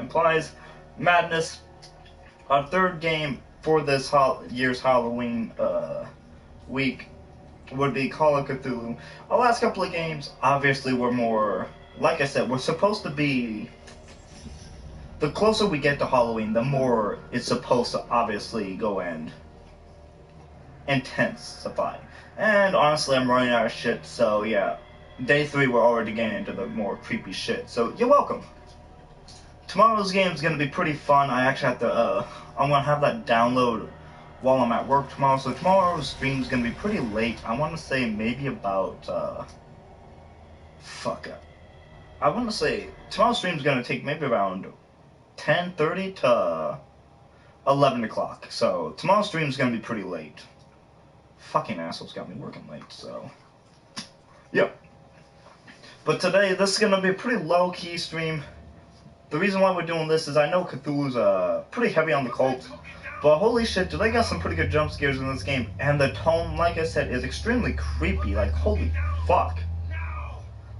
implies madness. Our third game for this year's Halloween week would be Call of Cthulhu. Our last couple of games, obviously, were more, like I said, we're supposed to be. The closer we get to Halloween, the more it's supposed to obviously go and intensify. And honestly, I'm running out of shit, so yeah. Day 3, we're already getting into the more creepy shit, so you're welcome. Tomorrow's game is going to be pretty fun. I actually have to, I'm going to have that download while I'm at work tomorrow, so tomorrow's stream is going to be pretty late. I want to say maybe about, I want to say tomorrow's stream is going to take maybe around 10:30 to 11 o'clock, so tomorrow's stream is going to be pretty late. Fucking assholes got me working late, so. Yep. But today, this is going to be a pretty low-key stream. The reason why we're doing this is I know Cthulhu's pretty heavy on the cult, but holy shit, do they got some pretty good jump scares in this game. And the tone, like I said, is extremely creepy. Like, holy fuck.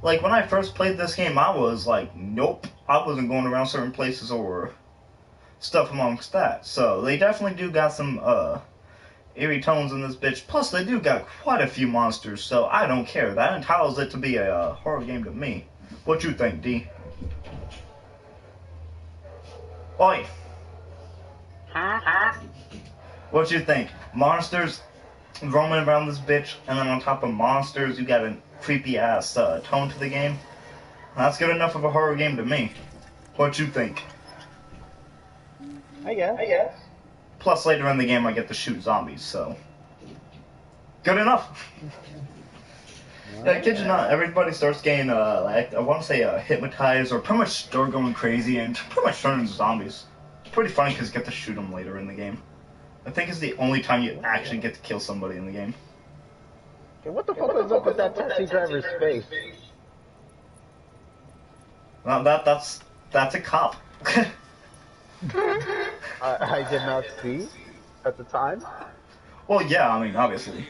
Like, when I first played this game, I was like, nope, I wasn't going around certain places or stuff amongst that. So, they definitely do got some, eerie tones in this bitch. Plus, they do got quite a few monsters, so I don't care. That entitles it to be a horror game to me. What you think, D? Oi! What you think? Monsters roaming around this bitch, and then on top of monsters, you got a creepy-ass tone to the game? That's good enough of a horror game to me. What you think? I guess. Plus, later in the game, I get to shoot zombies, so. Good enough! Yeah, kid you not, everybody starts getting, like, I want to say, hypnotized, or pretty much start going crazy, and pretty much turn into zombies. It's pretty funny because you get to shoot them later in the game. I think it's the only time you actually get to kill somebody in the game. Hey, what the fuck is up with that taxi driver's face? Well, that's a cop. I did not see at the time. Well, yeah, I mean, obviously.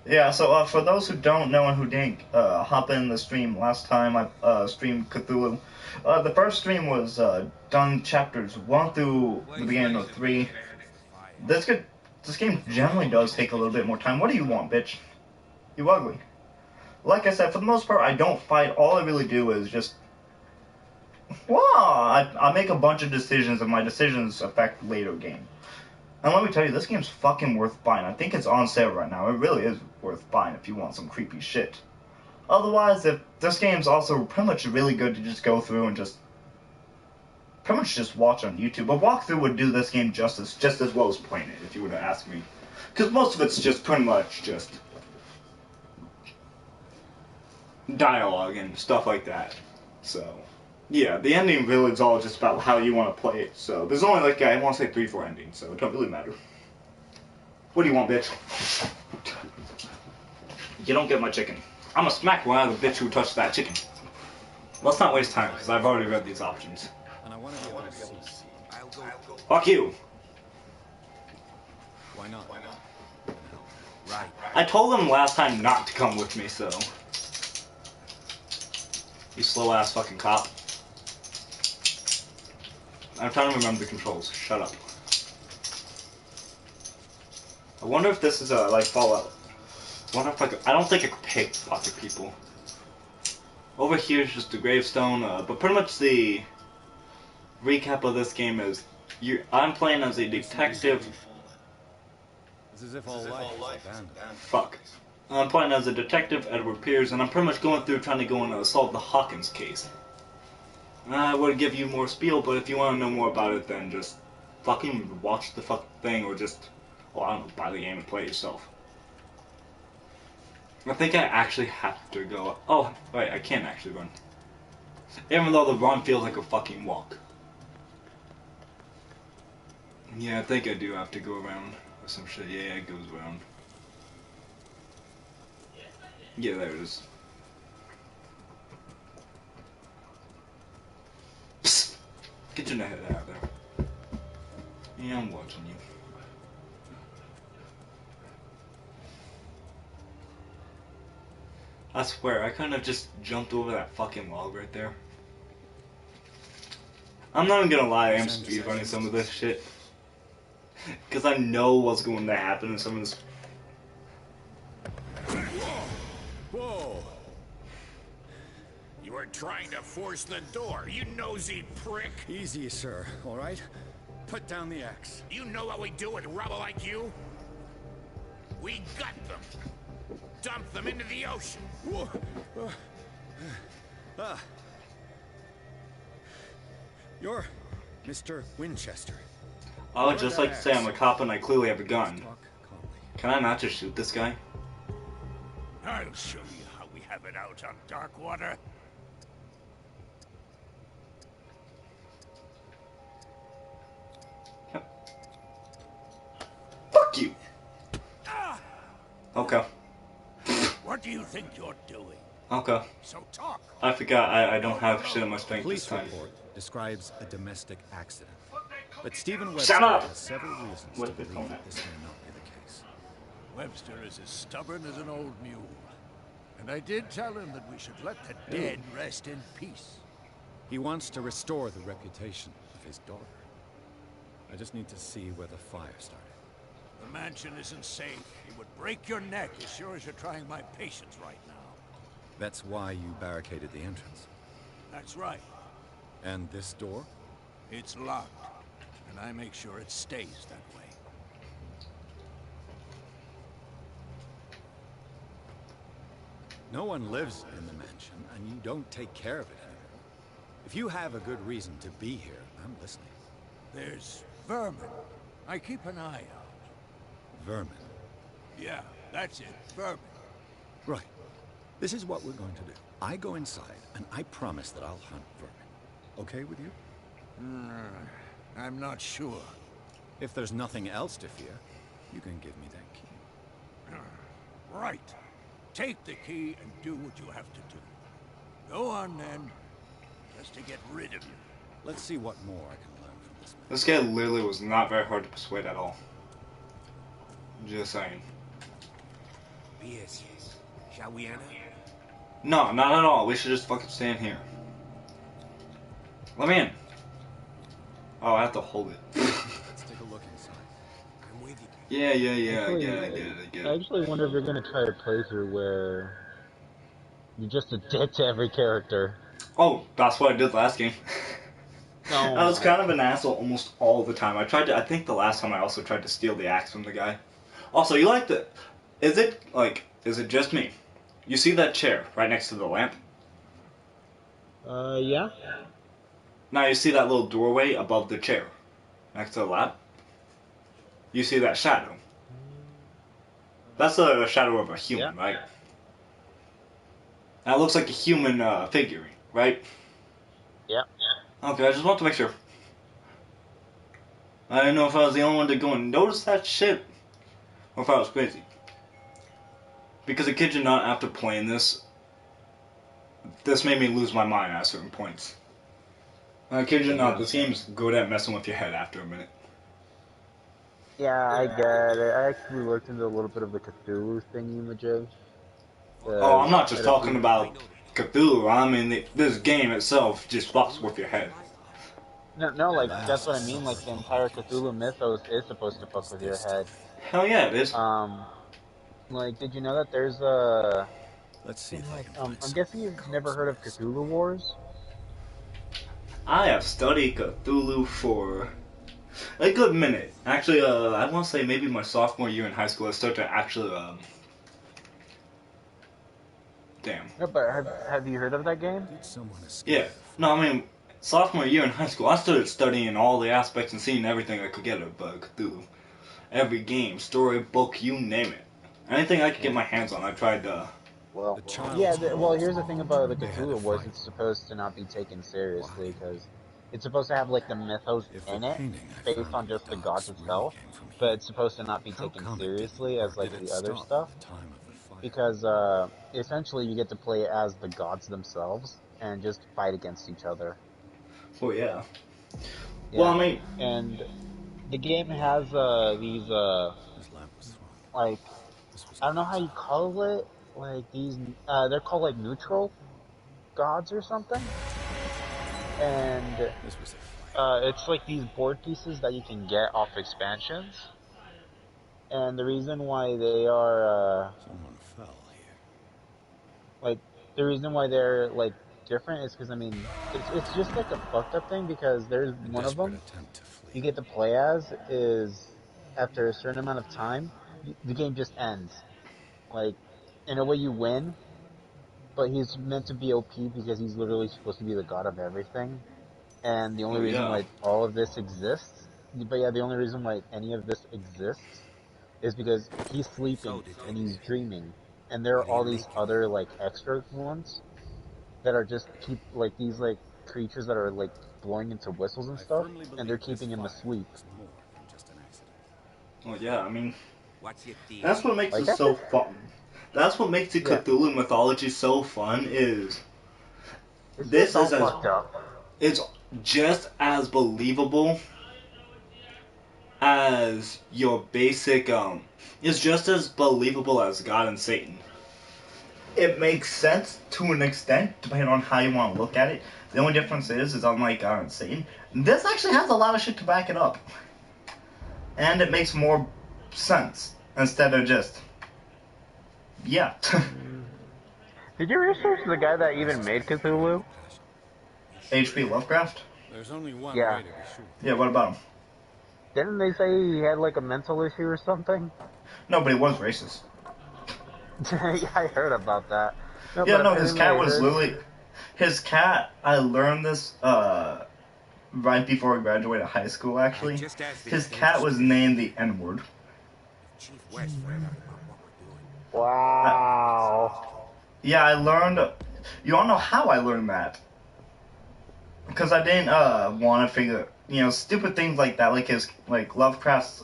Yeah, so for those who don't know and who didn't hop in the stream last time I streamed Cthulhu, the first stream was done chapters 1 through the beginning of 3. This game generally does take a little bit more time. What do you want, bitch? You ugly. Like I said, for the most part, I don't fight. All I really do is just... Well, I make a bunch of decisions, and my decisions affect later game. And let me tell you, this game's fucking worth buying. I think it's on sale right now. It really is worth buying if you want some creepy shit. Otherwise, if this game's also pretty much really good to just go through and just pretty much just watch on YouTube. A walkthrough would do this game just as well as playing it, if you were to ask me. Because most of it's just pretty much just dialogue and stuff like that. So, yeah, the ending really is all just about how you want to play it. So, there's only like, I want to say 3-4 endings, so it don't really matter. What do you want, bitch? You don't get my chicken. I'm gonna smack one out of the bitch who touched that chicken. Let's not waste time, because I've already read these options. And I want to be able to see. I'll go. Fuck you. Why not? Right. I told him last time not to come with me, so. You slow ass fucking cop. I'm trying to remember the controls. Shut up. I wonder if this is like Fallout. I wonder if I don't think I could pickpocket people. Over here is just a gravestone, but pretty much the recap of this game is I'm playing as a detective. It's as if all life is abandoned. Fuck. I'm playing as a detective, Edward Pierce, and I'm pretty much going through trying to go and solve the Hawkins case. I would give you more spiel, but if you want to know more about it, then just fucking watch the fucking thing, or just, well, I don't know, buy the game and play it yourself. I think I actually have to go. Oh, wait, I can't actually run. Even though the run feels like a fucking walk. Yeah, I think I do have to go around or some shit. Yeah, it goes around. Yeah, there it is. Psst. Get your head out of there. Yeah, I'm watching you. I swear, I couldn't have just jumped over that fucking log right there. I'm not even gonna lie, I am speedrunning some of this shit. Because I know what's going to happen in some of this. Whoa! You were trying to force the door, you nosy prick! Easy, sir, all right? Put down the axe. You know what we do with rubble like you? We gut them. Dump them into the ocean. You're Mr. Winchester. I would just like to say I'm a cop and I clearly have a gun. Talk calmly. Can I not just shoot this guy? I'll show you how we have it out on Darkwater. Fuck you! Okay. What do you think you're doing? Okay. So talk. I forgot I don't have shit on my strength this Police time. report describes a domestic accident. But Stephen Webster Shut up! has several reasons What to if it's believe on that this may not be the case. Webster is as stubborn as an old mule. And I did tell him that we should let the dead rest in peace. He wants to restore the reputation of his daughter. I just need to see where the fire started. The mansion isn't safe. It would break your neck as sure as you're trying my patience right now. That's why you barricaded the entrance. That's right. And this door? It's locked. And I make sure it stays that way. No one lives in the mansion, and you don't take care of it anymore. If you have a good reason to be here, I'm listening. There's vermin. I keep an eye out. Vermin. Yeah, that's it. Vermin. Right. This is what we're going to do. I go inside, and I promise that I'll hunt vermin. Okay with you? I'm not sure. If there's nothing else to fear, you can give me that key. Right. Take the key and do what you have to do. Go on then. Just to get rid of you. Let's see what more I can learn from this man. This guy literally was not very hard to persuade at all. Just saying. Yes. Shall we enter? No, not at all. We should just fucking stand here. Let me in. Oh, I have to hold it. Let's take a look inside. I'm with you. Yeah, I Actually, get it. I actually wonder if you're gonna try a playthrough where you're just a dick to every character. Oh, that's what I did last game. No. I was kind of an asshole almost all the time. I think the last time I also tried to steal the axe from the guy. Also, you like the... Is it just me? You see that chair right next to the lamp? Yeah? Now you see that little doorway above the chair, next to the lamp? You see that shadow? That's a shadow of a human, Yeah. right? That looks like a human figurine, right? Yeah. Okay, I just want to make sure. I didn't know if I was the only one to go and notice that shit, or if I was crazy. Because I kid you not, after playing this made me lose my mind at certain points. I kid you not, this game's good at messing with your head after a minute. Yeah, I get it. I actually looked into a little bit of the Cthulhu thingy-majig. Oh, I'm not just talking about Cthulhu, I mean this game itself just fucks with your head. No, like, that's what I mean, like, the entire Cthulhu mythos is supposed to fuck with your head. Hell yeah, it is. Like, did you know that there's a... Let's see if I can I'm find guessing you've never heard of Cthulhu Wars? I have studied Cthulhu for a good minute. Actually, I want to say maybe my sophomore year in high school I started to actually, damn. No, but have you heard of that game? Did someone escape? Yeah. No, I mean, sophomore year in high school, I started studying all the aspects and seeing everything I could get of Cthulhu. Every game, story, book, you name it. Anything I could get my hands on, I tried to... Well, The child- yeah, well, here's the thing about the They had a Cthulhu Wars, fight. it's supposed to not be taken seriously, because it's supposed to have, like, the mythos If the in it, painting I based found on in the just the docks gods really itself, came from but here, it's supposed to not be how taken come it seriously didn't? as, like, Or did the it other stop stuff, at the time of the fire? because, essentially you get to play as the gods themselves, and just fight against each other. Oh, yeah. Yeah. Well, I mean... And the game has, these, His lamp was thrown. like, This was I don't know how you call it, like, these, they're called, like, neutral gods or something, and This was a fight. It's like these board pieces that you can get off expansions, and the reason why they are Someone fell here. like the reason why they're like different is because I mean it's just like a fucked up thing because there's A one of desperate them attempt to you flee. get to play as is after a certain amount of time the game just ends. Like in a way you win, but he's meant to be OP because he's literally supposed to be the god of everything. And the only Oh reason yeah. why all of this exists, but yeah, the only reason why any of this exists is because he's So sleeping did and you. he's dreaming. And there are What do you all these make of it? other like extra ones that are just keep like these like creatures that are like blowing into whistles and I stuff, firmly and they're believe this keeping him fire asleep. was more than just an accident. Oh yeah. I mean, What's your that's what theory? makes it Like I so said, fun. That's what makes the yeah, Cthulhu mythology so fun. Is it's just this all is as fucked up. it's just as believable as your basic it's just as believable as God and Satan. It makes sense to an extent, depending on how you want to look at it. The only difference is unlike God and Satan, this actually has a lot of shit to back it up. And it makes more sense instead of just yeah. Mm. Did you research the guy that This even is made getting beyond Cthulhu? compassion. H.P. Lovecraft? There's only one Yeah, way to be sure. Yeah, what about him? didn't they say he had like a mental issue or something? No, but he was racist. Yeah, I heard about that. No, Yeah, but no, his apparently cat I was heard. literally his cat. I learned this right before I graduated high school. I Actually, just asked if his it ain't cat was scary. named the N word. If Chief West found out about what we're doing, Wow. Yeah, I learned. You all know how I learned that? Because I didn't want to figure, stupid things like that, like his like Lovecraft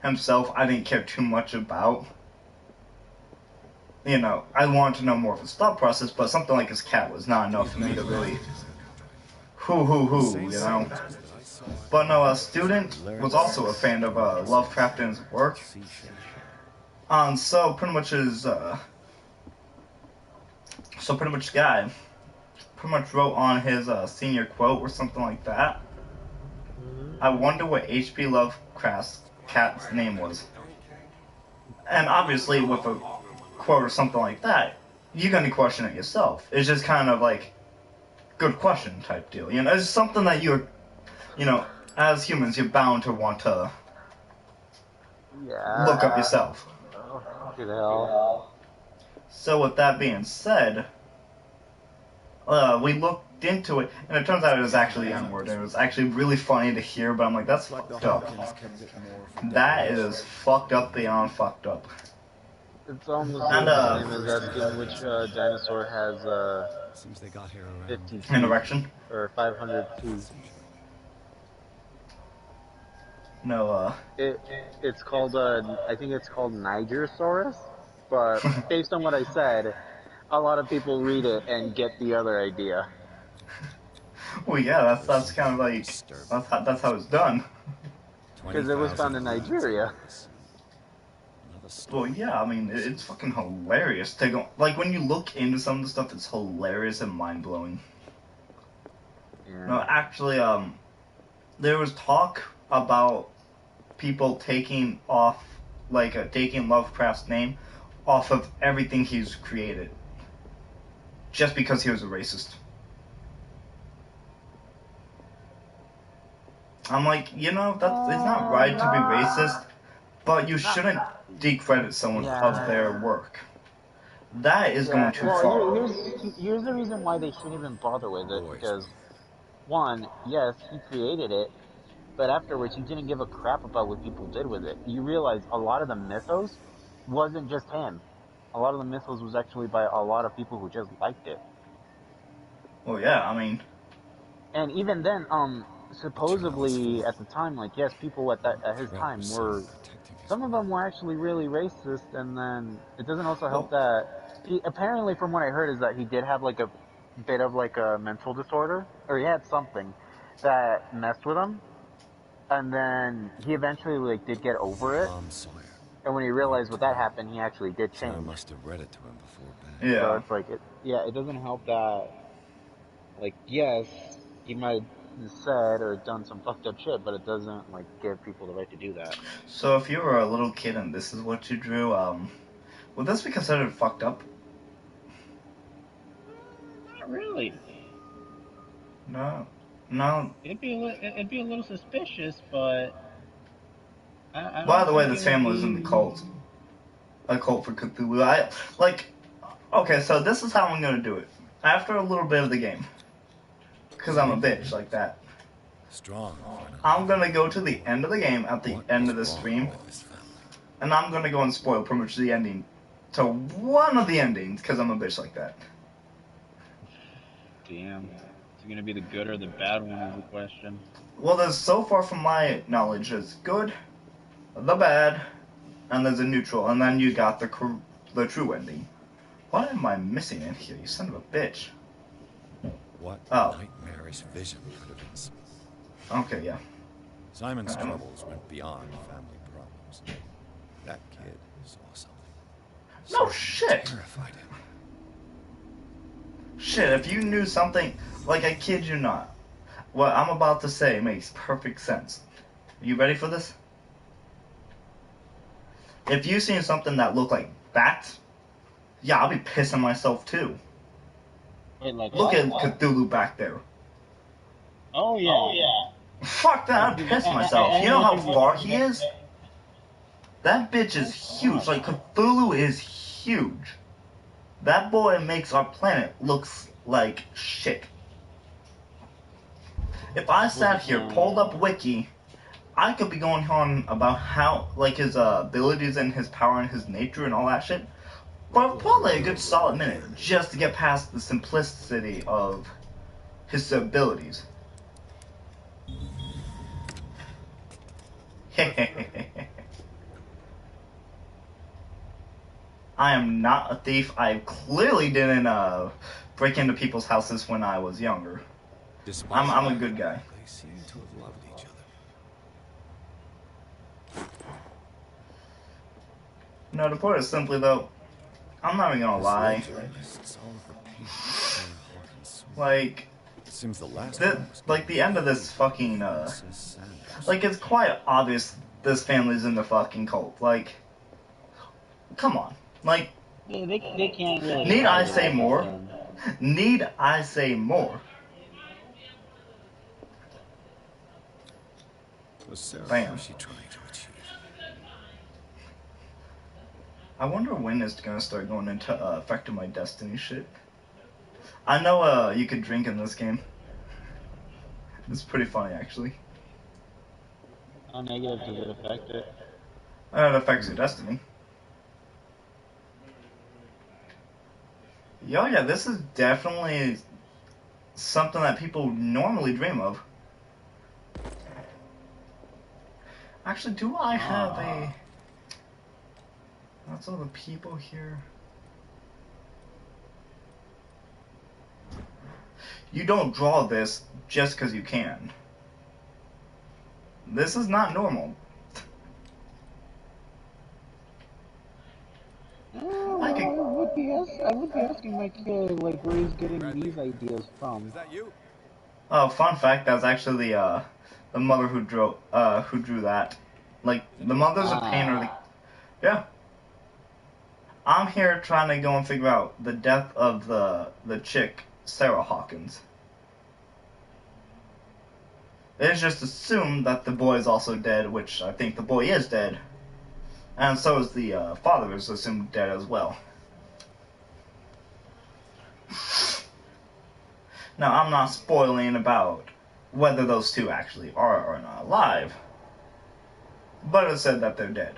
himself. I didn't care too much about. I wanted to know more of his thought process, but something like his cat was not To be enough for me to perfectly really honest, said Cordray, the who, same savages that I saw at But no, a Should student learn was to also a cease fan of from innocence Lovecraft and his at the work. seashore. So pretty much guy pretty much wrote on his senior quote or something like that. Mhm. I wonder what H.P. Lovecraft's cat's name was. okay. And obviously, with a quote or something like that, you're gonna question it yourself. It's just kind of like good question type deal. It's something that you know, as humans, you're bound to want to look up Yeah. yourself. Oh, fucking hell. So with that being said, we looked into it, and it turns out it was actually the N-word, and it was actually really funny to hear. But I'm like, that's Looks like the fucked up. Hawkins kept it more for That decoration. is fucked up beyond fucked up. It's almost And like the Maybe the same as first asking which inhabitants were dinosaur has Seems they got here around 50 an teeth erection. or 500 5th teeth. century. No, It it's called I think it's called Nigerosaurus, but based on what I said, a lot of people read it and get the other idea well, yeah, that's There's kind of something like disturbing that's how about it's done. this. because it was found 20,000 in plants Nigeria. under the sun. Another Well, story yeah, I mean, from the it's seafloor. fucking hilarious to go. Like, when you look into some of the stuff, it's hilarious and mind blowing. No, Yeah. actually, there was talk about people taking off, like, taking Lovecraft's name off of everything he's created just because he was a racist. I'm like, that's it's not right to be Nah, racist, but you not. shouldn't decredit someone of their Yeah. work. That is Yeah. going too Well, far. here's the reason why they shouldn't even bother with it Boys, because one, yes, he created it, but afterwards he didn't give a crap about what people did with it. You realize a lot of the mythos wasn't just him. A lot of the mythos was actually by a lot of people who just liked it. Well, yeah, I mean, And even then, the child's supposedly fault. at the time, like yes, people at The his threat was time someone were protecting his some of them world. were actually really racist. And then it doesn't also help well, that he apparently, from what I heard, is that he did have like a bit of like a mental disorder, or he had something that messed with him. And then he eventually like did get over it. Tom Sawyer. And when he Mark realized what that Twain. happened, he actually did Sure change. must have read it to him before bed. So yeah. it's like, yeah, it doesn't help that, like, yes, he might. said or done some fucked up shit, but it doesn't like give people the right to do that. So if you were a little kid and this is what you drew, would this be considered fucked up? Not really. No. No. It'd be a little suspicious, but I By don't the way, think this it would family is in the be. cult. A cult for Cthulhu. Okay, so this is how I'm gonna do it. After a little bit of the game. Because I'm a bitch like that. Strong. I'm gonna go to the end of the game at the end of the stream. With this family? And I'm gonna go and spoil pretty much the ending to one of the endings, because I'm a bitch like that. Damn. Is it gonna be the good or the bad one is the question. Well, there's so far from my knowledge, there's good, the bad, and there's a neutral, and then you got the true ending. What am I missing in here, you son of a bitch? What Oh. nightmarish vision could have been seen? Okay, yeah. Simon's troubles went beyond family problems. That kid saw something. No Something shit! terrified him. Shit, if you knew something, like I kid you not, what I'm about to say makes perfect sense. Are you ready for this? If you seen something that looked like that, yeah, I'll be pissing myself too. Wait, like Look what? at Cthulhu back there. Oh yeah. Fuck that, I'd piss myself. You know how far he is? That bitch is huge. Like, Cthulhu is huge. That boy makes our planet looks like shit. If I sat here, pulled up Wiki, I could be going on about how, like, his abilities and his power and his nature and all that shit for probably a good solid minute, just to get past the simplicity of his abilities. I am not a thief. I clearly didn't break into people's houses when I was younger. I'm a good guy. They seem to have loved each other. No, to put it simply though, I'm not even gonna lie. Like, It seems the last like the end of this fucking like it's quite obvious this family's in the fucking cult. Like, come on. Like, Yeah, they can't really. need I say more? Need I say more? Was Sarah Bam. she trying to achieve? I wonder when it's gonna start going into affecting my destiny shit. I know you could drink in this game. It's pretty funny actually. How negative does it affect it? It affects your destiny. Yo, yeah, this is definitely something that people normally dream of. Actually, do I have a... That's all the people here. You don't draw this just because you can. This is not normal. I would be asking my kid like where he's getting these ideas from. Is that you? Oh, fun fact, that's actually the mother who drew that. Like, the mother's a painter. Yeah. I'm here trying to go and figure out the death of the chick, Sarah Hawkins. It's just assumed that the boy is also dead, which I think the boy is dead. And so is the father is assumed dead as well. Now, I'm not spoiling about whether those two actually are or not alive, but it said that they're dead.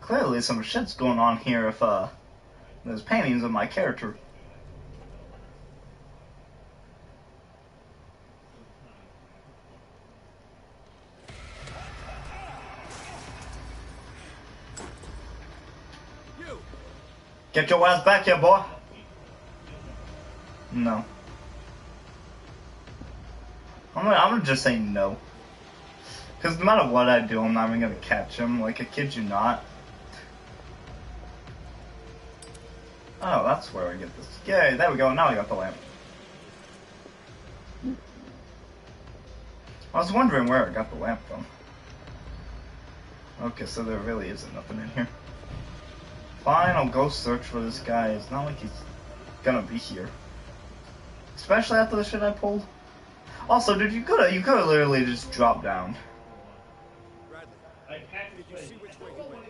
Clearly some shit's going on here if there's paintings of my character. Get your ass back here, boy! No. I'm gonna just say no. Because no matter what I do, I'm not even gonna catch him. Like, I kid you not. Oh, that's where I get this. Yay, there we go. Now I got the lamp. I was wondering where I got the lamp from. Okay, so there really isn't nothing in here. Fine, I'll go search for this guy. It's not like he's gonna be here. Especially after the shit I pulled. Also, dude, you could have literally just dropped down. Bradley, did you see which way he went?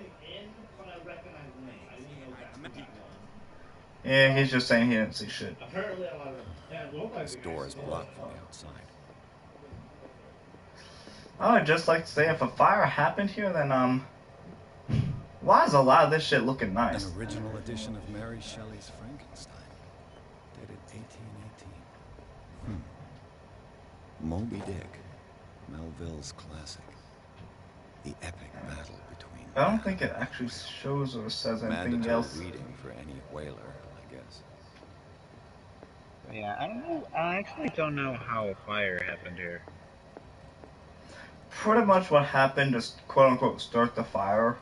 Yeah, he's just saying he didn't see shit. This door is blocked from the outside. I would just like to say if a fire happened here, then, why is a lot of this shit looking nice? An original edition of Mary Shelley's Frankenstein, dated 1818. Moby Dick, Melville's classic. The epic battle between... I don't think it actually shows or says anything else. reading for any whaler, I guess. Yeah, I don't know. I actually don't know how a fire happened here. Pretty much what happened to quote unquote start the fire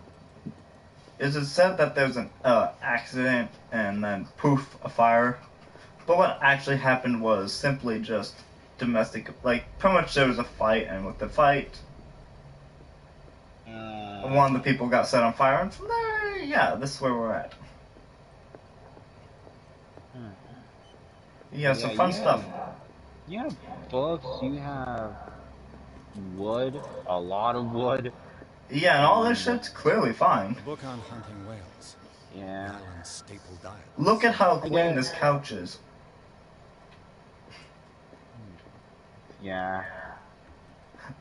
is it said that there's an accident and then poof, a fire. But what actually happened was simply just domestic, like pretty much there was a fight, and with the fight, one of the people got set on fire, and from there, yeah, this is where we're at. Yeah, some fun stuff. You have books, you have wood, a lot of wood. Yeah, and all this shit's clearly fine. A book on hunting whales. Yeah. Alan's staple diet. Look at how clean this couch is. Yeah.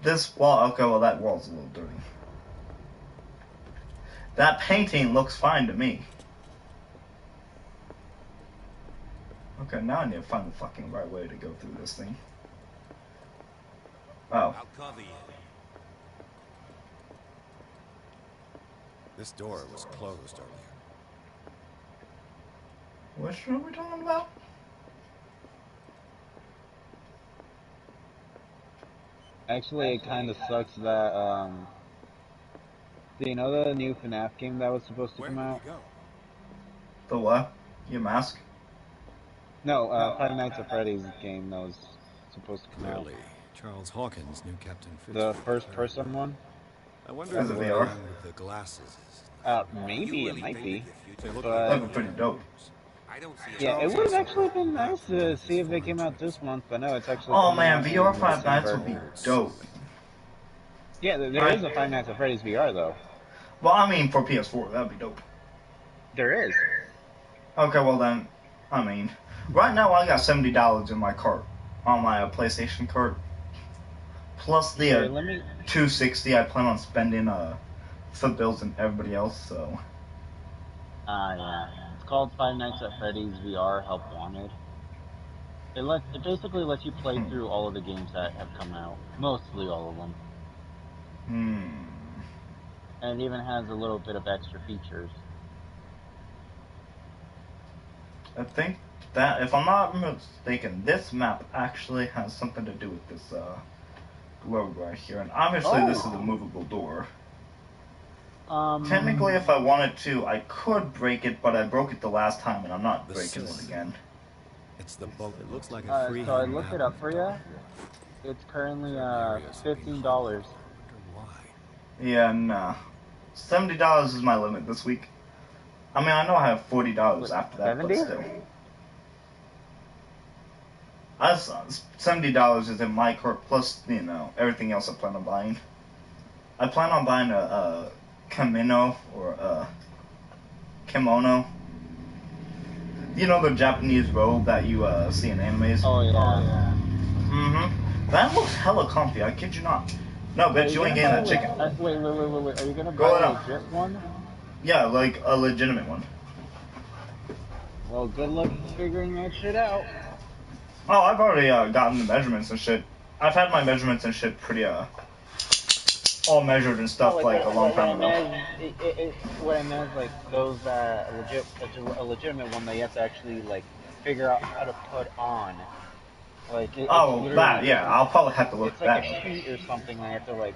This wall, okay, well that wall's a little dirty. That painting looks fine to me. Okay, now I need to find the fucking right way to go through this thing. Oh. I'll cover you. This door was closed earlier. Which one are we talking about? Actually, it kind of sucks that, do you know the new FNAF game that was supposed to Where come did out? you go? The what? Your mask? No, Five Nights at Freddy's game that was supposed to come out. Clearly, Charles Hawkins knew Captain The Fitzgerald. first-person one? I wonder As if a the VR? man with the glasses is... Maybe it might be. They look But- That'd be pretty dope. I don't see Yeah, it would have actually been nice to see if they came out this month, but no, it's actually... Oh coming man, out VR in Five Nights December. would be dope. Yeah, there is a Five Nights at Freddy's VR, though. Well, I mean, for PS4, that'd be dope. There is. Okay, well then, I mean, right now I got $70 in my cart, on my PlayStation cart. Plus the Here, let me... $260 I plan on spending for bills and everybody else, so. Yeah. It's called Five Nights at Freddy's VR Help Wanted. It basically lets you play through all of the games that have come out. Mostly all of them. And it even has a little bit of extra features. I think that, if I'm not mistaken, this map actually has something to do with this globe right here. And obviously this is a movable door. Technically, if I wanted to, I could break it, but I broke it the last time, and I'm not breaking it again. It's the boat. It looks like a free. So I looked it up for you. It's currently $15. Why? Yeah, nah. $70 is my limit this week. I mean, I know I have $40 after that, 70? but still. $70 is in my cart, plus, you know, everything else I plan on buying. I plan on buying a kimono, or a kimono. You know the Japanese robe that you see in animes? Oh, yeah. That looks hella comfy, I kid you not. No, bitch, you ain't getting that chicken. Wait. Are you gonna Go buy it a up. legit one? Yeah, like a legitimate one. Well, good luck figuring that shit out. Oh, I've already gotten the measurements and shit. I've had my measurements and shit pretty all measured and stuff like a long time ago. What I meant is like those a legitimate one that you have to actually like figure out how to put on. Like Oh, that, yeah, I'll probably have to look it's at like that. a sheet or something that you have to like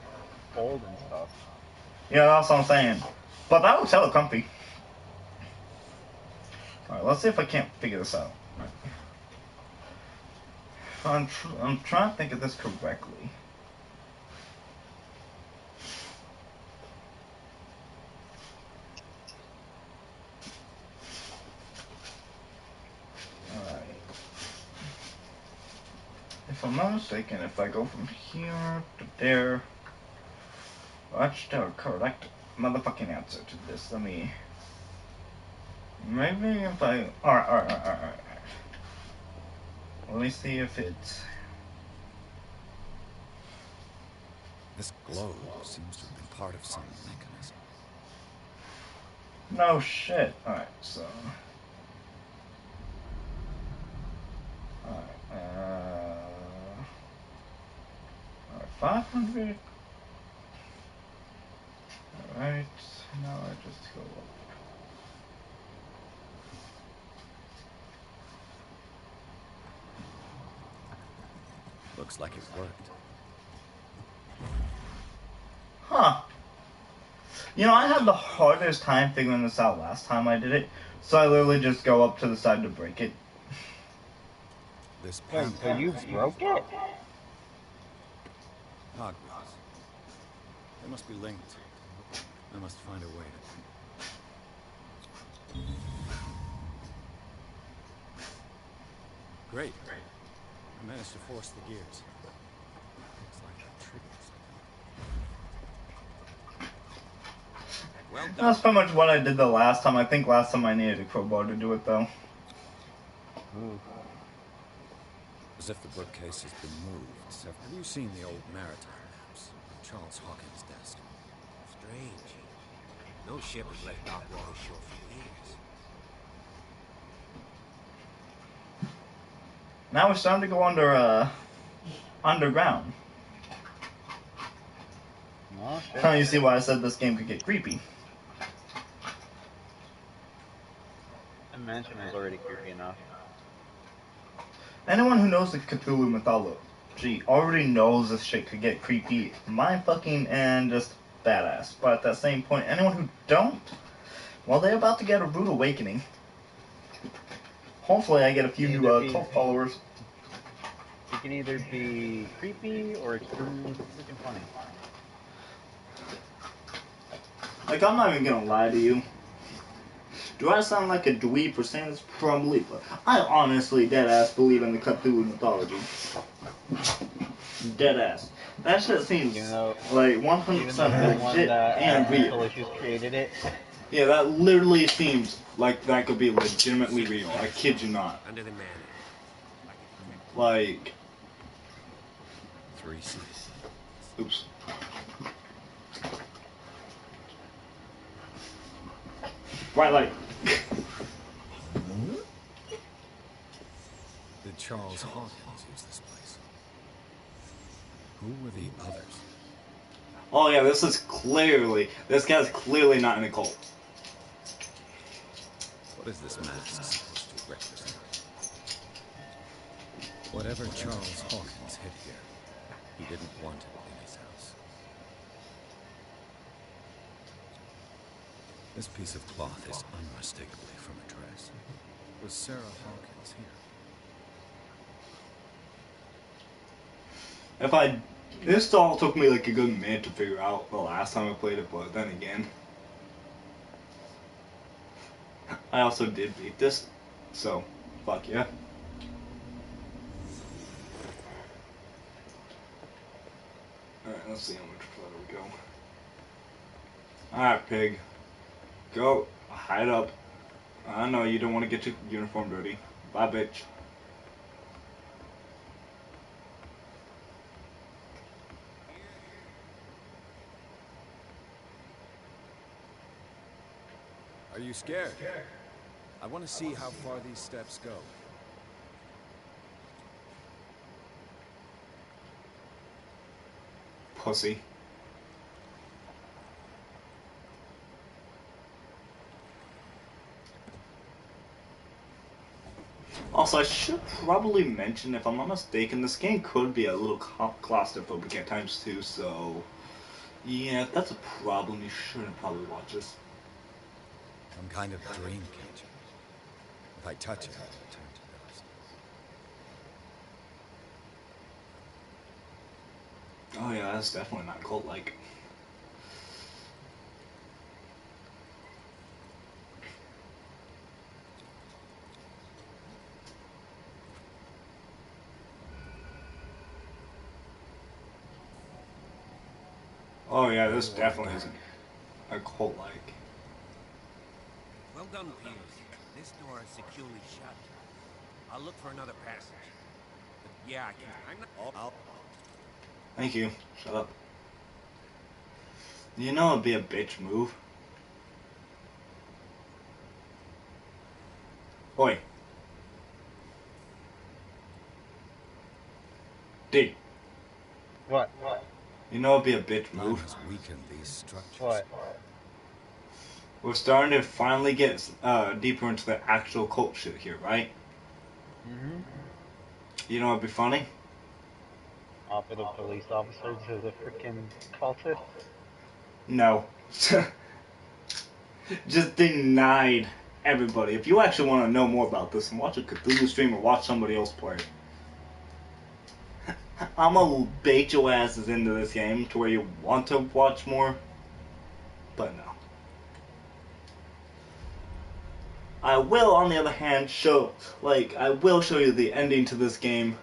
fold and stuff. Yeah, that's what I'm saying. But that looks hella comfy. Alright, let's see if I can't figure this out. I'm trying to think of this correctly. Alright. If I'm not mistaken, if I go from here to there, that's the correct motherfucking answer to this. Let me... Maybe if I... Alright. Let me see if it's... This globe seems to have been part of some mechanism. No shit. Alright, so... Alright, 500. Alright, now I just go up. Looks like it worked. Huh. You know, I had the hardest time figuring this out last time I did it, so I literally just go up to the side to break it. This Wait, panel. so you broke it? Cogwheels. They must be linked. I must find a way to... Great. I managed to force the gears. Looks like that triggers. Well done. That's pretty much what I did the last time. I think last time I needed a crowbar to do it, though. Ooh. As if the bookcase has been moved. Have you seen the old maritime maps on Charles Hawkins' desk? Strange. No ship has left Darkwater shore for years. Now it's time to go underground. Oh, shit. Now you see why I said this game could get creepy. The mansion was already creepy enough. Anyone who knows the Cthulhu mythology already knows this shit could get creepy, mind-fucking, and just badass. But at that same point, anyone who don't, well, they're about to get a rude awakening. Hopefully I get a few new cult followers. It can either be creepy or extremely freaking funny. Like, I'm not even gonna lie to you. Do I sound like a dweeb for saying this? Probably, but I honestly deadass believe in the Cthulhu mythology. Deadass. That shit seems like 100% legit and real. Issues created it. Yeah, that literally seems like that could be legitimately real. I kid you not. Under the manor. Like, 3 C's. oops. Right, like. Did Charles Hawkins use this place? Who were the others? Oh yeah, this guy's clearly not in a cult. What is this mask supposed to represent? Whatever Charles Hawkins hid here, he didn't want it in his house. This piece of cloth is unmistakably from a dress. Was Sarah Hawkins here? This all took me like a good minute to figure out the last time I played it, but then again, I also did beat this, so fuck yeah. Alright, let's see how much further we go. Alright, pig. Go. Hide up. I know you don't want to get your uniform dirty. Bye, bitch. Are you scared? I want to see how far these steps go. Pussy. Also, I should probably mention, if I'm not mistaken, this game could be a little claustrophobic at times too, so yeah, if that's a problem, you shouldn't probably watch this. Some kind of dream catcher. By touching, I return to dust. Oh yeah, that's definitely not cult-like. Oh yeah, this definitely isn't a cult-like. Well done, Pierce. This door is securely shut. I'll look for another passage. But yeah, I'm not. Thank you. Shut up. You know it'd be a bitch move. Oi. D. What? You know it'd be a bitch Time move. has weakened these structures. What? We're starting to finally get deeper into the actual cult shit here, right? Mm-hmm. You know what'd be funny? Offer the police officer to the freaking cultist. No. Just denied everybody. If you actually want to know more about this, watch a Cthulhu stream or watch somebody else play it. I'm gonna bait your asses into this game to where you want to watch more, but no. I will, on the other hand, I will show you the ending to this game,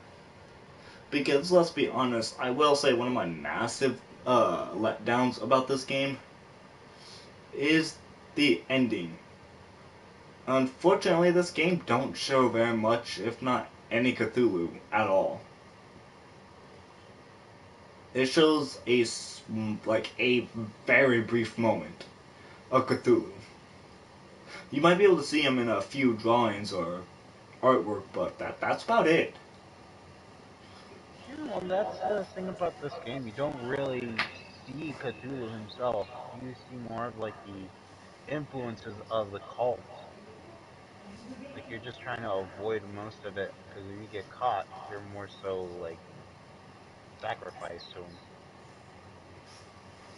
because let's be honest, I will say one of my massive letdowns about this game is the ending. Unfortunately, this game don't show very much, if not any Cthulhu at all. It shows a very brief moment of Cthulhu. You might be able to see him in a few drawings or artwork, but that's about it. Yeah, well, that's the thing about this game. You don't really see Cthulhu himself. You see more of like the influences of the cult. Like you're just trying to avoid most of it because if you get caught, you're more so like sacrificed to him.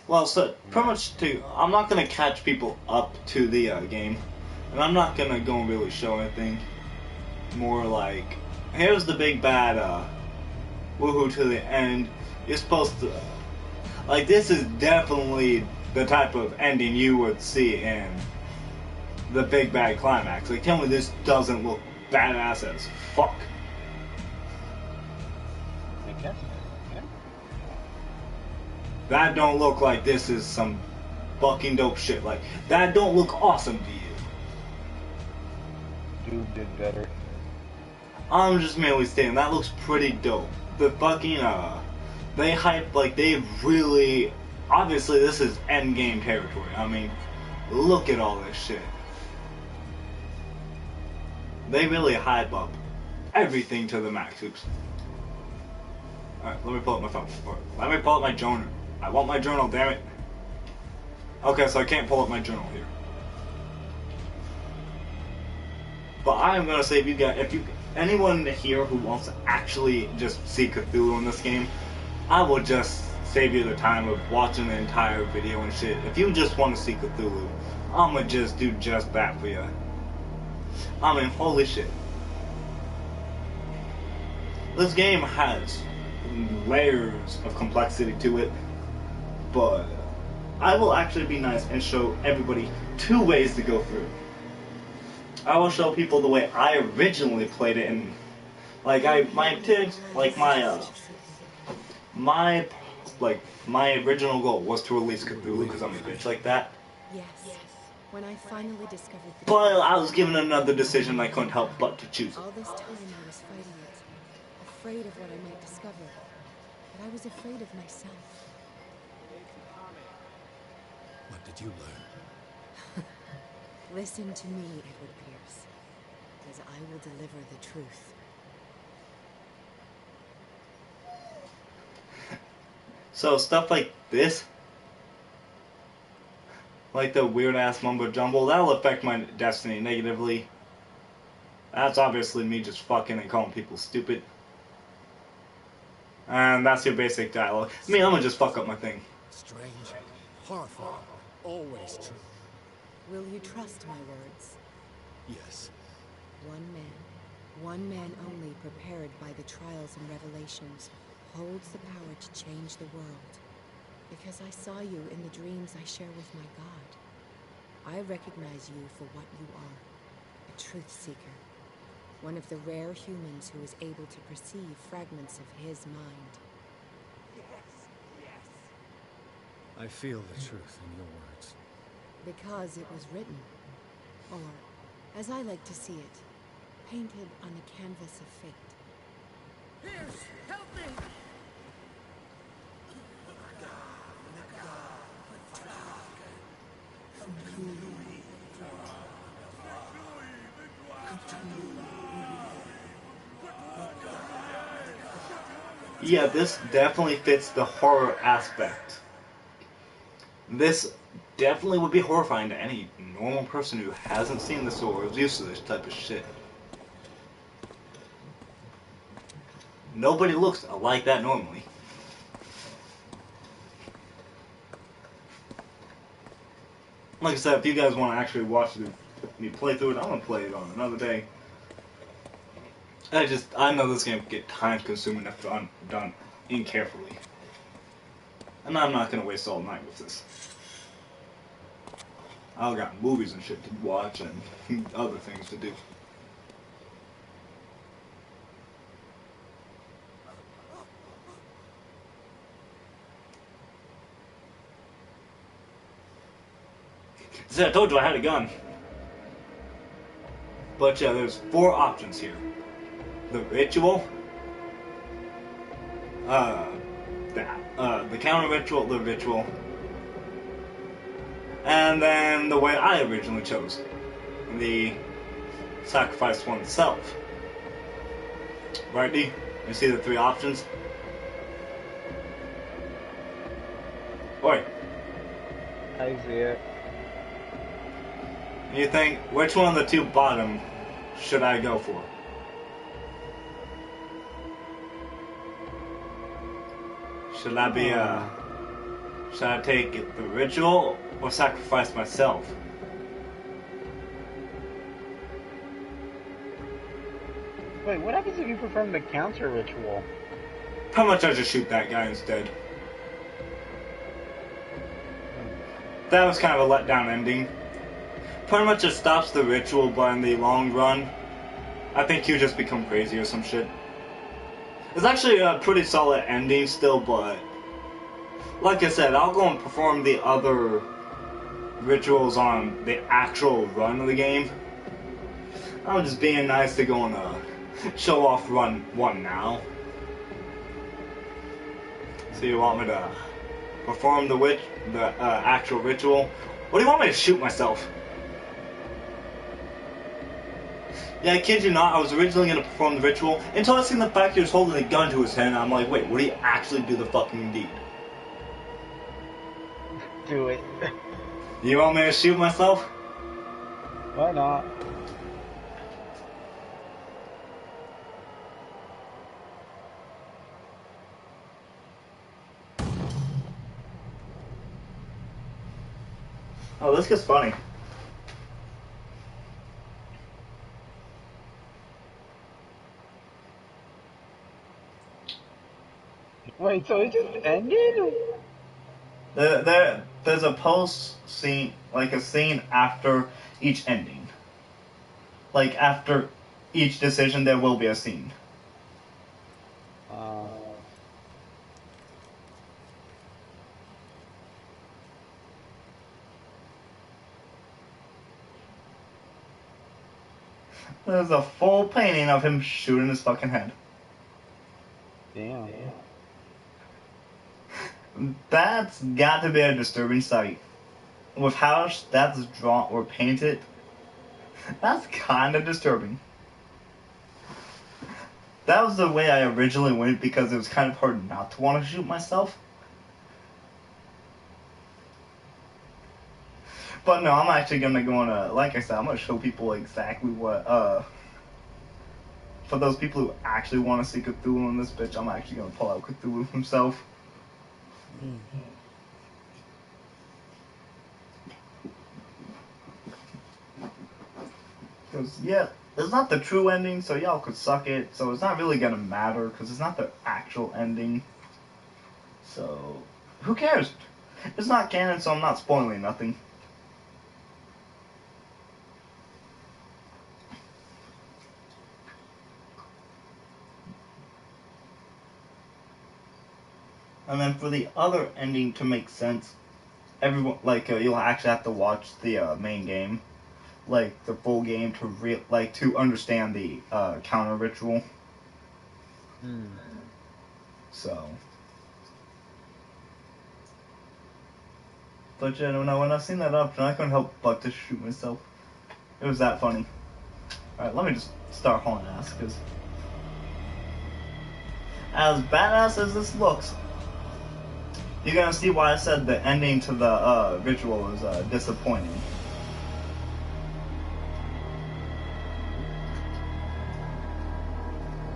Well, so pretty Yeah. much I'm not gonna catch people up to the game, and I'm not gonna go and really show anything. More like, here's the big bad, woohoo to the end. You're supposed to, like, this is definitely the type of ending you would see in the big bad climax. Like, tell me this doesn't look badass as fuck. I guess. Yeah. That don't look like this is some fucking dope shit. Like, that don't look awesome to you. Dude did better. I'm just merely stating that looks pretty dope. The fucking they hype like they really obviously this is end game territory. I mean, look at all this shit. They really hype up everything to the max. Oops. Alright, let me pull up my phone. Or, let me pull up my journal. I want my journal, damn it. Okay, so I can't pull up my journal here. But I am gonna say if anyone here who wants to actually just see Cthulhu in this game, I will just save you the time of watching the entire video and shit. If you just want to see Cthulhu, I'ma just do just that for you. I mean, holy shit. This game has layers of complexity to it, but I will actually be nice and show everybody 2 ways to go through. I will show people the way I originally played it, and my original goal was to release Cthulhu because I'm a bitch like that. Yes. When I finally discovered the But I was given another decision I couldn't help but to choose it. all this time I was fighting it, afraid of what I might discover. But I was afraid of myself. What did you learn? Listen to me, Edward Pierce, as I will deliver the truth. So stuff like this, like the weird ass mumbo jumbo, that'll affect my destiny negatively. That's obviously me just fucking and calling people stupid. And that's your basic dialogue. I mean, I'm gonna just fuck up my thing. Strange, horrifying, always true. Will you trust my words? Yes. One one man only prepared by the trials and revelations, holds the power to change the world. Because I saw you in the dreams I share with my God. I recognize you for what you are, a truth seeker. One of the rare humans who is able to perceive fragments of his mind. Yes, yes. I feel the truth in your words. Because it was written. Or, as I like to see it, painted on a canvas of fate. Pierce, help me! Yeah, this definitely fits the horror aspect. This definitely would be horrifying to any normal person who hasn't seen this or is used to this type of shit. Nobody looks like that normally. Like I said, if you guys want to actually watch me play through it, I'm gonna play it on another day. I know this game can get time consuming if done incarefully. And I'm not gonna waste all night with this. I've got movies and shit to watch and other things to do. See, I told you I had a gun. But yeah, there's 4 options here. The ritual, the counter ritual, the ritual, and then the way I originally chose, the sacrifice oneself. Right, D? You see the 3 options? Oi. I see it. You think, which one of the 2 bottom should I go for? Should I be, should I take the ritual or sacrifice myself? Wait, what happens if you perform the counter ritual? How much I just shoot that guy instead? That was kind of a letdown ending. Pretty much it stops the ritual, but in the long run, I think you just become crazy or some shit. It's actually a pretty solid ending still, but like I said, I'll go and perform the other rituals on the actual run of the game. I'm just being nice to go and show off run 1 now. So you want me to perform the actual ritual? What do you want me to shoot myself? Yeah, I kid you not, I was originally going to perform the ritual until I seen the fact he was holding a gun to his head, and I'm like, wait, would he actually do the fucking deed? Do it. You want me to shoot myself? Why not? Oh, this gets funny. Wait, so it just ended? There's a post scene, like a scene after each ending. Like after each decision, there will be a scene. There's a full painting of him shooting his fucking head. Damn. That's got to be a disturbing sight. With how that's drawn or painted, that's kind of disturbing. That was the way I originally went because it was kind of hard not to want to shoot myself. But no, I'm actually gonna go on like I said, I'm gonna show people exactly what, for those people who actually want to see Cthulhu in this bitch, I'm actually gonna pull out Cthulhu himself. Because, yeah, It's not the true ending, so y'all could suck it. So it's not really gonna matter because it's not the actual ending. So who cares? It's not canon, so I'm not spoiling nothing. And then for the other ending to make sense, everyone you'll actually have to watch the main game, like the full game to understand the counter ritual. Hmm. So, but yeah, no, when I seen that option, I couldn't help but to shoot myself. It was that funny. All right, let me just start hauling ass because as badass as this looks, you're gonna see why I said the ending to the ritual is disappointing.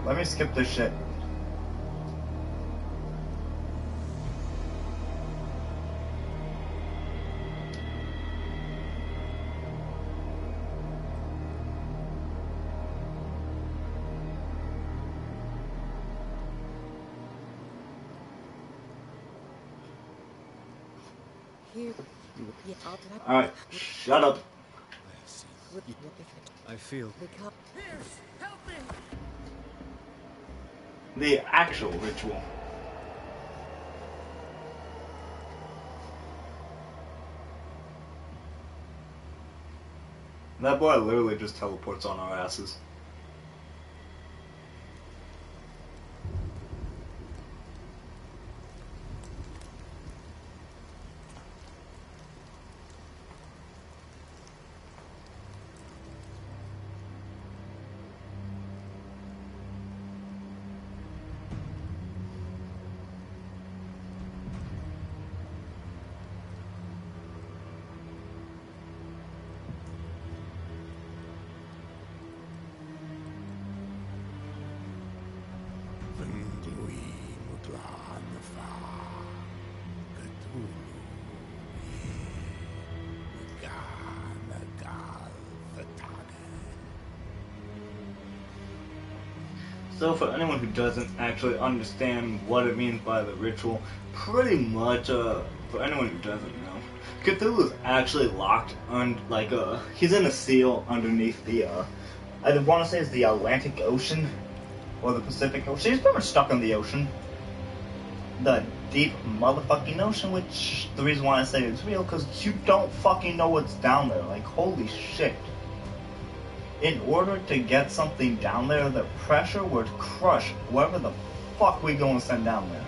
Let me skip this shit. Here. Yeah, I'll try. Alright, shut up. I see. If I feel. it become Pierce, help me! The actual ritual. That boy literally just teleports on our asses. So for anyone who doesn't actually understand what it means by the ritual, pretty much, for anyone who doesn't know, Cthulhu is actually locked on, he's in a seal underneath I want to say it's the Atlantic Ocean, or the Pacific Ocean. He's pretty much stuck in the ocean. The deep motherfucking ocean, which, the reason why I say it's real, because you don't fucking know what's down there, like, holy shit. In order to get something down there, the pressure would crush whoever the fuck we go and send down there.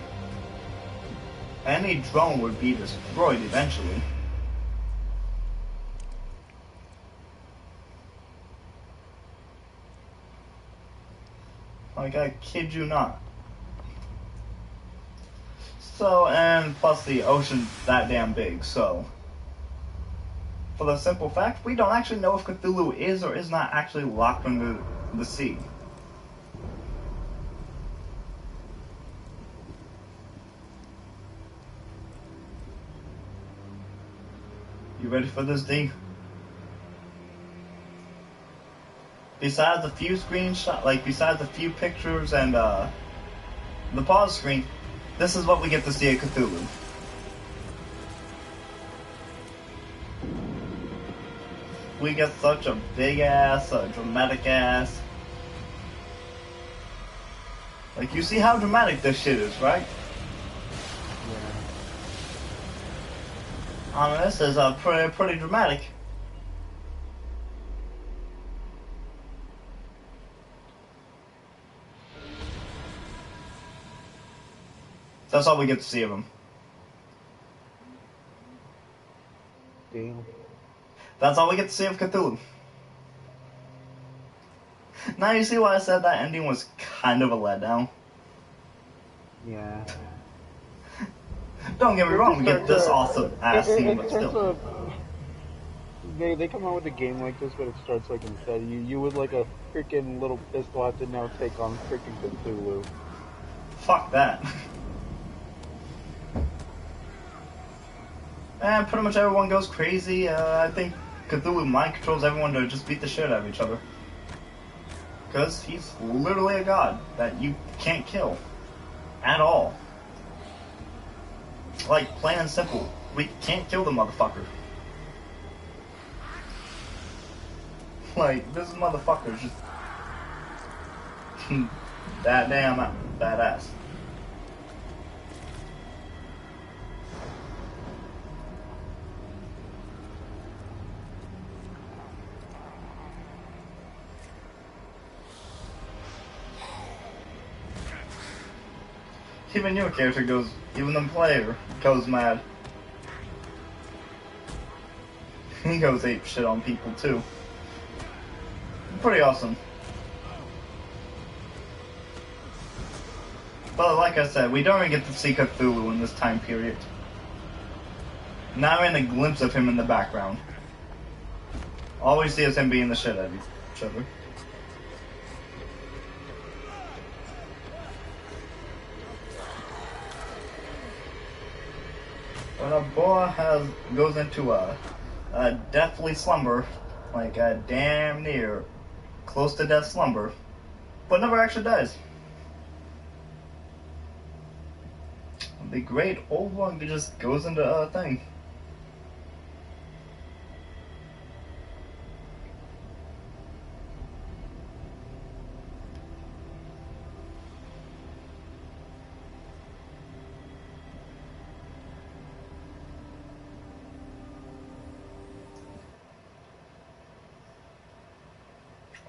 Any drone would be destroyed eventually. Like, I kid you not. So, and plus the ocean's that damn big, so. For the simple fact, we don't actually know if Cthulhu is or is not actually locked under the sea. You ready for this, D? Besides a few screenshots, besides a few pictures and the pause screen, this is what we get to see at Cthulhu. We get such a big ass, dramatic ass. Like, you see how dramatic this shit is, right? Yeah. This is pretty dramatic. That's all we get to see of him. Damn. That's all we get to see of Cthulhu. Now you see why I said that ending was kind of a letdown. Yeah. Don't get me wrong, we get this awesome ass scene, but It still. They come out with a game like this, but it starts like instead you with like a freaking little pistol have to now take on freaking Cthulhu. Fuck that. And pretty much everyone goes crazy. I think Cthulhu mind controls everyone to just beat the shit out of each other. Because he's literally a god that you can't kill. At all. Like, plain and simple. We can't kill the motherfucker. Like, this motherfucker is just... that damn badass. Even your character goes, even the player goes mad. He goes ape shit on people too. Pretty awesome. But like I said, we don't even get to see Cthulhu in this time period. Not even a glimpse of him in the background. All we see is him being the shit out of each other. When a boy goes into a deathly slumber, like a damn near close to death slumber, but never actually dies. The great old one just goes into a thing.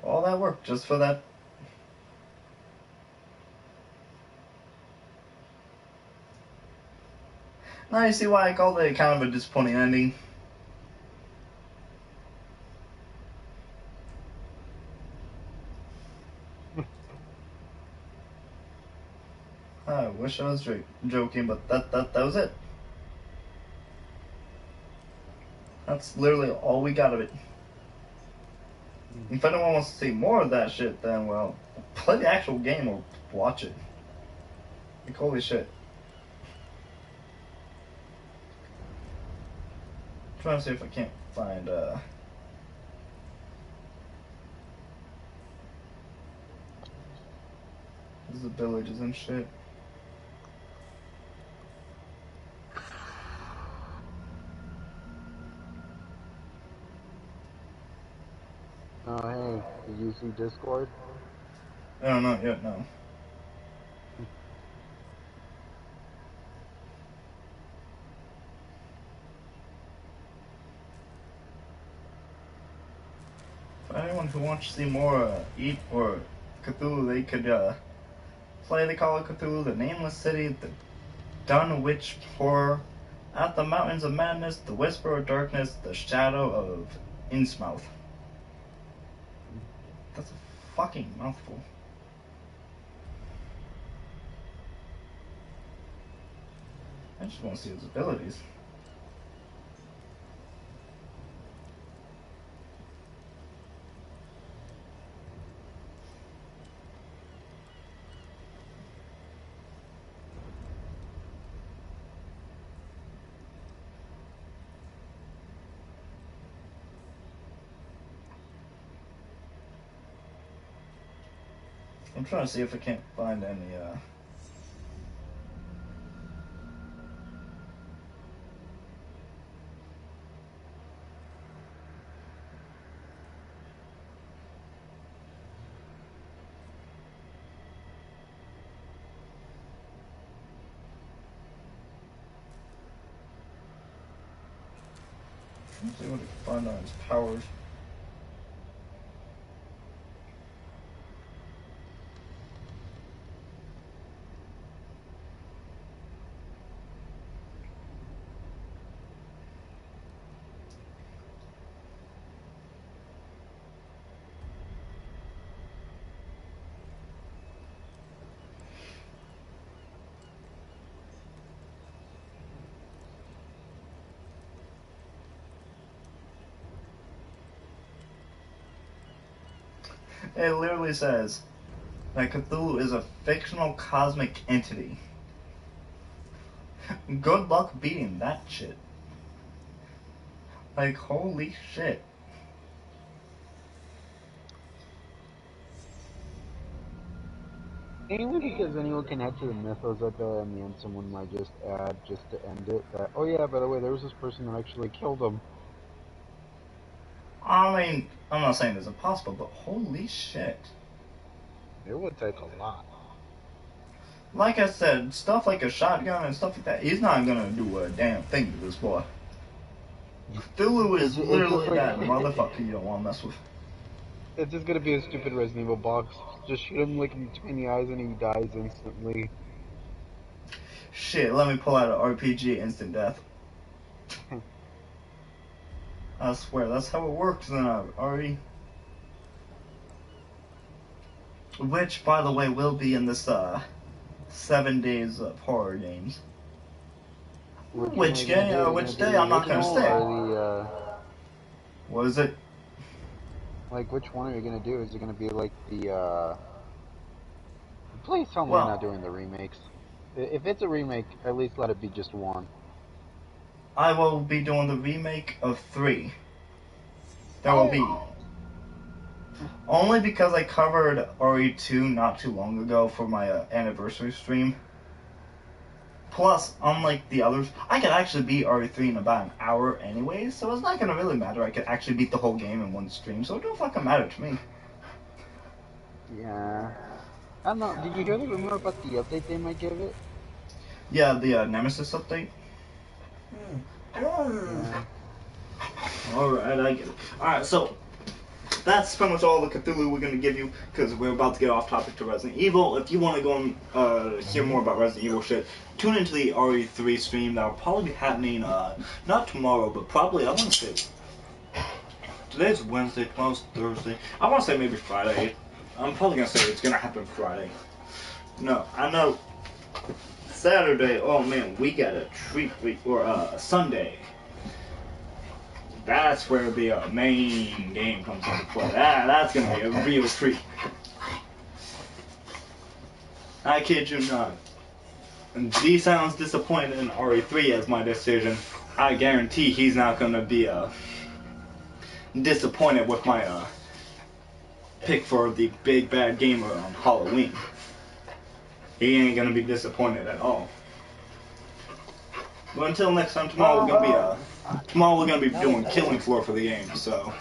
All that work just for that. Now you see why I called it kind of a disappointing ending. I wish I was joking, but that was it. That's literally all we got of it. If anyone wants to see more of that shit, then, well, play the actual game or watch it. Like, holy shit. I'm trying to see if I can't find, the villages and shit. Oh, hey, did you see Discord? No, not yet, no. For anyone who wants to see more Eat or Cthulhu, they could play the Call of Cthulhu, the Nameless City, the Dunwich Horror, At the Mountains of Madness, the Whisper of Darkness, the Shadow of Innsmouth. That's a fucking mouthful. I just want to see his abilities. I'm trying to see if I can't find any, let's see what I can find on his powers. It literally says that Cthulhu is a fictional cosmic entity. Good luck beating that shit. Like, holy shit. Mainly because anyone can add to the mythos that in the end someone might just add just to end it that, oh yeah, by the way, there was this person that actually killed him. I mean, I'm not saying it's impossible, but holy shit. It would take a lot. Like I said, stuff like a shotgun and stuff like that, he's not gonna do a damn thing to this boy. Cthulhu is It's just literally like that motherfucker you don't want to mess with. it's just gonna be a stupid Resident Evil box. Just shoot him like in between the eyes and he dies instantly. Shit, let me pull out an RPG instant death. I swear, that's how it works in RE. Which, by the way, will be in this 7 days of horror games. Which day I'm not gonna stay. What is it? Like, which one are you gonna do? Is it gonna be like the Please tell me Well, you're not doing the remakes. If it's a remake, at least let it be just one. I will be doing the remake of 3. There will be. Only because I covered RE2 not too long ago for my anniversary stream. Plus, unlike the others, I could actually beat RE3 in about an hour anyway, so it's not gonna really matter. I could actually beat the whole game in one stream, so it don't fucking matter to me. Yeah. I don't know. Did you hear the rumor about the update they might give it? Yeah, the Nemesis update. Yeah. Alright, I get it. Alright, so that's pretty much all the Cthulhu we're going to give you, because we're about to get off topic to Resident Evil. If you want to go and hear more about Resident Evil shit, tune into the RE3 stream. That'll probably be happening, not tomorrow, but probably, I want to say, today's Wednesday, tomorrow's Thursday. I want to say maybe Friday. I'm probably going to say it's going to happen Friday. No, I know Saturday, oh man, we got a treat, or Sunday. That's where the main game comes into play. That's gonna be a real treat. I kid you not. And D sounds disappointed in RE3 as my decision. I guarantee he's not gonna be disappointed with my pick for the big bad gamer on Halloween. He ain't gonna be disappointed at all. But until next time, tomorrow we're gonna be doing Killing Floor for the game. So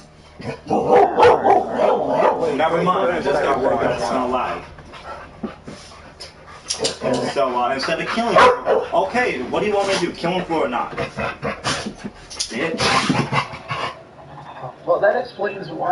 never mind. I just got word that it's not live. So instead of Killing Floor, okay, what do you want me to do? Killing Floor or not? Bitch. Well, that explains why.